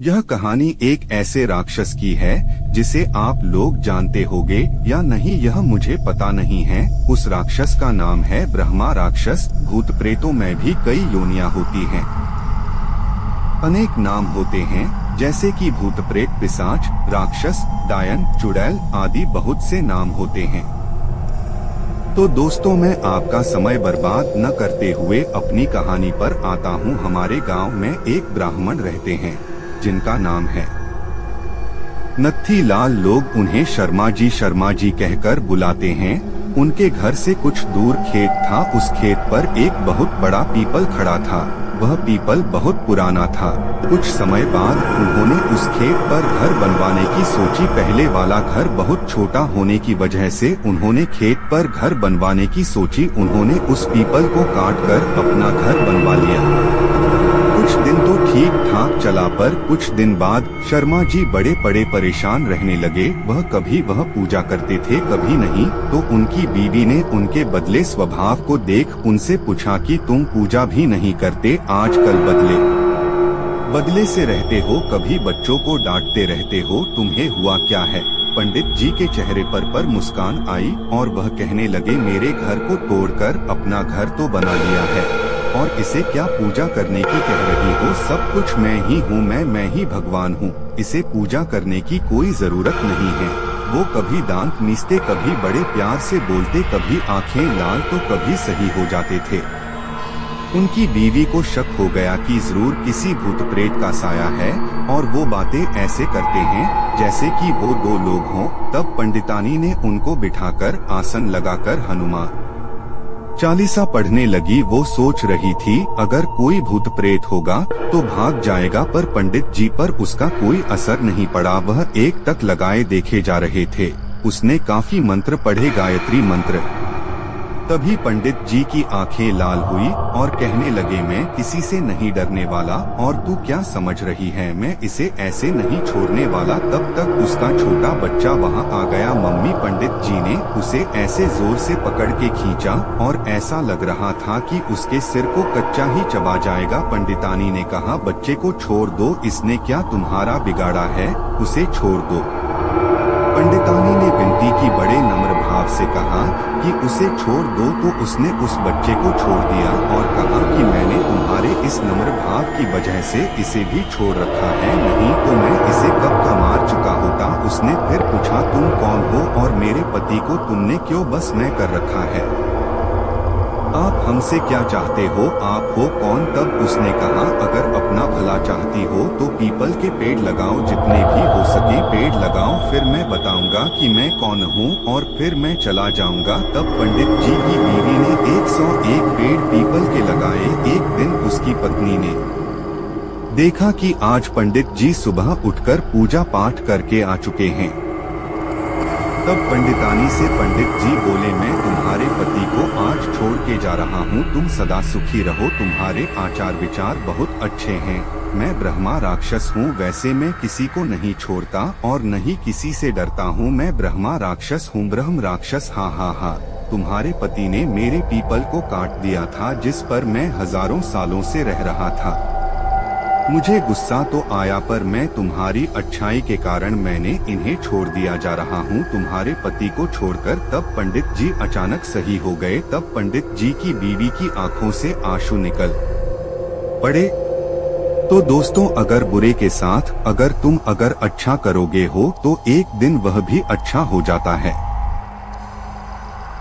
यह कहानी एक ऐसे राक्षस की है जिसे आप लोग जानते होंगे या नहीं यह मुझे पता नहीं है। उस राक्षस का नाम है ब्रह्मा राक्षस। भूत प्रेतों में भी कई योनियां होती हैं, अनेक नाम होते हैं, जैसे कि भूत प्रेत, पिशाच, राक्षस, डायन, चुड़ैल आदि बहुत से नाम होते हैं। तो दोस्तों, मैं आपका समय बर्बाद न करते हुए अपनी कहानी पर आता हूँ। हमारे गांव में एक ब्राह्मण रहते हैं जिनका नाम है नत्थी लाल। लोग उन्हें शर्मा जी कहकर बुलाते हैं। उनके घर से कुछ दूर खेत था। उस खेत पर एक बहुत बड़ा पीपल खड़ा था। वह पीपल बहुत पुराना था। कुछ समय बाद उन्होंने उस खेत पर घर बनवाने की सोची। पहले वाला घर बहुत छोटा होने की वजह से उन्होंने खेत पर घर बनवाने की सोची। उन्होंने उस पीपल को काटकर अपना घर बनवा लिया। कुछ दिन तो ठीक ठाक चला, पर कुछ दिन बाद शर्मा जी बड़े परेशान रहने लगे। कभी वह पूजा करते थे, कभी नहीं। तो उनकी बीवी ने उनके बदले स्वभाव को देख उनसे पूछा कि तुम पूजा भी नहीं करते, आजकल बदले से रहते हो, कभी बच्चों को डांटते रहते हो, तुम्हें हुआ क्या है? पंडित जी के चेहरे पर मुस्कान आई और वह कहने लगे, मेरे घर को तोड़कर अपना घर तो बना लिया है और इसे क्या पूजा करने की कह रही हो? सब कुछ मैं ही हूँ, मैं ही भगवान हूँ। इसे पूजा करने की कोई जरूरत नहीं है। वो कभी दांत मीचते, कभी बड़े प्यार से बोलते, कभी आंखें लाल तो कभी सही हो जाते थे। उनकी बीवी को शक हो गया कि जरूर किसी भूत प्रेत का साया है और वो बातें ऐसे करते हैं जैसे कि वो दो लोग हों। तब पंडितानी ने उनको बिठाकर आसन लगाकर हनुमान चालीसा पढ़ने लगी। वो सोच रही थी अगर कोई भूत प्रेत होगा तो भाग जाएगा, पर पंडित जी पर उसका कोई असर नहीं पड़ा। वह एक टक लगाए देखे जा रहे थे। उसने काफी मंत्र पढ़े, गायत्री मंत्र। तभी पंडित जी की आंखें लाल हुई और कहने लगे, मैं किसी से नहीं डरने वाला और तू क्या समझ रही है, मैं इसे ऐसे नहीं छोड़ने वाला। तब तक उसका छोटा बच्चा वहां आ गया। मम्मी, पंडित जी ने उसे ऐसे जोर से पकड़ के खींचा और ऐसा लग रहा था कि उसके सिर को कच्चा ही चबा जाएगा। पंडितानी ने कहा, बच्चे को छोड़ दो, इसने क्या तुम्हारा बिगाड़ा है, उसे छोड़ दो। पंडितानी ने विनती की, बड़े नम्र भाव से कहा कि उसे छोड़ दो। तो उसने उस बच्चे को छोड़ दिया और कहा कि मैंने तुम्हारे इस नम्र भाव की वजह से इसे भी छोड़ रखा है, नहीं तो मैं इसे कब का मार चुका होता। उसने फिर पूछा, तुम कौन हो और मेरे पति को तुमने क्यों बस में कर रखा है? आप हमसे क्या चाहते हो? आप हो कौन? तब उसने कहा, अगर अपना भला चाहती हो तो पीपल के पेड़ लगाओ, जितने भी हो सके पेड़ लगाओ, फिर मैं बताऊंगा कि मैं कौन हूँ और फिर मैं चला जाऊंगा। तब पंडित जी की बीवी ने 101 पेड़ पीपल के लगाए। एक दिन उसकी पत्नी ने देखा कि आज पंडित जी सुबह उठकर पूजा पाठ करके आ चुके हैं। तब पंडितानी से पंडित जी बोले, मैं तुम्हारे पति को आज छोड़ के जा रहा हूँ, तुम सदा सुखी रहो, तुम्हारे आचार विचार बहुत अच्छे हैं। मैं ब्रह्मा राक्षस हूँ, वैसे मैं किसी को नहीं छोड़ता और नहीं किसी से डरता हूँ। मैं ब्रह्मा राक्षस हूँ, ब्रह्म राक्षस। हाँ, तुम्हारे पति ने मेरे पीपल को काट दिया था जिस पर मैं हजारों सालों से रह रहा था। मुझे गुस्सा तो आया, पर मैं तुम्हारी अच्छाई के कारण मैंने इन्हें छोड़ दिया जा रहा हूँ, तुम्हारे पति को छोड़कर। तब पंडित जी अचानक सही हो गए। तब पंडित जी की बीवी की आंखों से आंसू निकल पड़े। तो दोस्तों, अगर बुरे के साथ अगर तुम अच्छा करोगे हो तो एक दिन वह भी अच्छा हो जाता है।